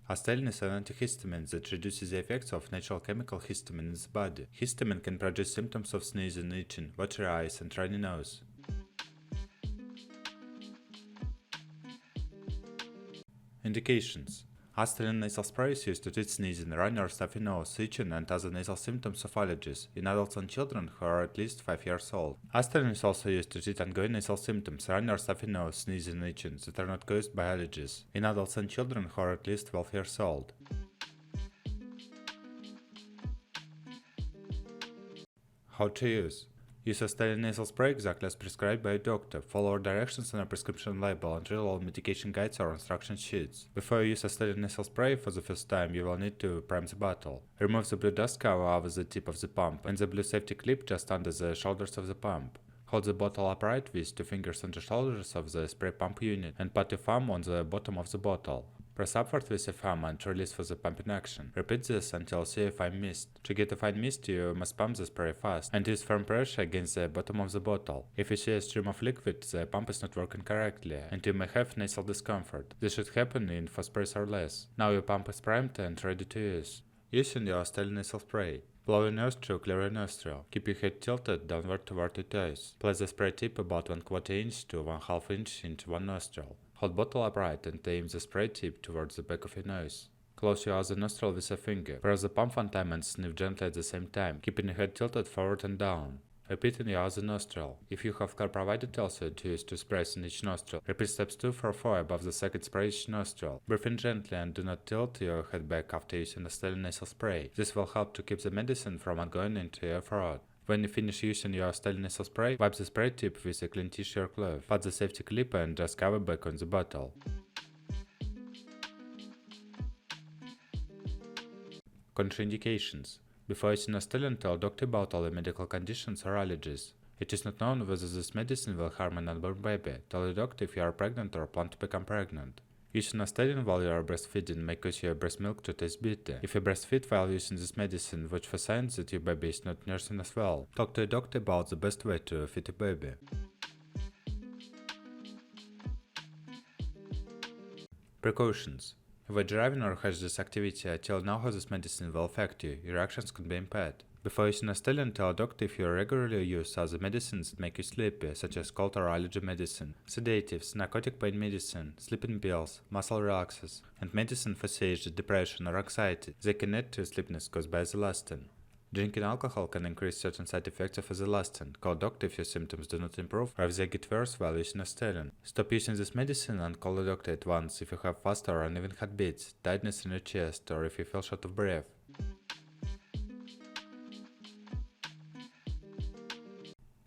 Astelin is an antihistamine that reduces the effects of natural chemical histamine in the body. Histamine can produce symptoms of sneezing, itching, watery eyes, and runny nose. Indications: Astelin nasal spray is used to treat sneezing, runny or stuffy nose, itching, and other nasal symptoms of allergies in adults and children who are at least 5 years old. Astelin is also used to treat ongoing nasal symptoms, runny or stuffy nose, sneezing, and itching that are not caused by allergies in adults and children who are at least 12 years old. How to use: Use Astelin nasal spray exactly as prescribed by a doctor. Follow directions on a prescription label and read all medication guides or instruction sheets. Before you use Astelin nasal spray for the first time, you will need to prime the bottle. Remove the blue dust cover over the tip of the pump and the blue safety clip just under the shoulders of the pump. Hold the bottle upright with 2 fingers on the shoulders of the spray pump unit and put your thumb on the bottom of the bottle. Press upward with your thumb and release for the pumping action. Repeat this until you see a fine mist. To get a fine mist, you must pump the spray fast and use firm pressure against the bottom of the bottle. If you see a stream of liquid, the pump is not working correctly and you may have nasal discomfort. This should happen in 4 sprays or less. Now your pump is primed and ready to use. Using your Astelin nasal spray. Blow your nose to clear your nostril. Keep your head tilted downward toward your toes. Place the spray tip about 1/4 inch to 1/2 inch into one nostril. Hold bottle upright and aim the spray tip towards the back of your nose. Close your other nostril with a finger. Press the pump one time and sniff gently at the same time, keeping your head tilted forward and down. Repeat in your other nostril. If you have care provided tells you to use 2 sprays in each nostril, repeat steps 2 through 4 above the second spray each nostril. Breathe in gently and do not tilt your head back after using Astelin nasal spray. This will help to keep the medicine from going into your throat. When you finish using your Astelin nasal spray, wipe the spray tip with a clean tissue or cloth. Put the safety clip and just cover back on the bottle. Contraindications: Before using Astelin, tell doctor about all the medical conditions or allergies. It is not known whether this medicine will harm an unborn baby. Tell your doctor if you are pregnant or plan to become pregnant. Using Astelin while you are breastfeeding may cause your breast milk to taste bitter. If you breastfeed while using this medicine, watch for signs that your baby is not nursing as well. Talk to a doctor about the best way to feed your baby. Precautions: If you're driving or hazardous activity, tell now how this medicine will affect you. Your actions could be impaired. Before using Astelin, tell a doctor if you regularly use other medicines that make you sleepy, such as cold or allergy medicine, sedatives, narcotic pain medicine, sleeping pills, muscle relaxers, and medicine for seizure, depression, or anxiety. They can add to sleepiness caused by azelastine. Drinking alcohol can increase certain side effects of azelastine. Call doctor if your symptoms do not improve or if they get worse while using Astelin. Stop using this medicine and call the doctor at once if you have fast or uneven heartbeats, tightness in your chest, or if you feel short of breath.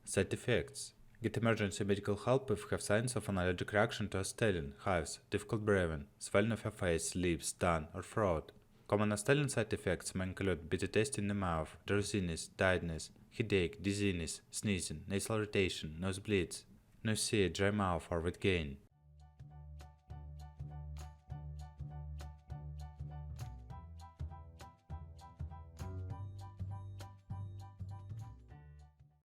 Side effects: Get emergency medical help if you have signs of an allergic reaction to Astelin, hives, difficult breathing, swelling of your face, lips, tongue, or throat. Common Astelin side effects may include bitter taste in the mouth, drowsiness, tiredness, headache, dizziness, sneezing, nasal irritation, nosebleeds, nausea, dry mouth, or weight gain.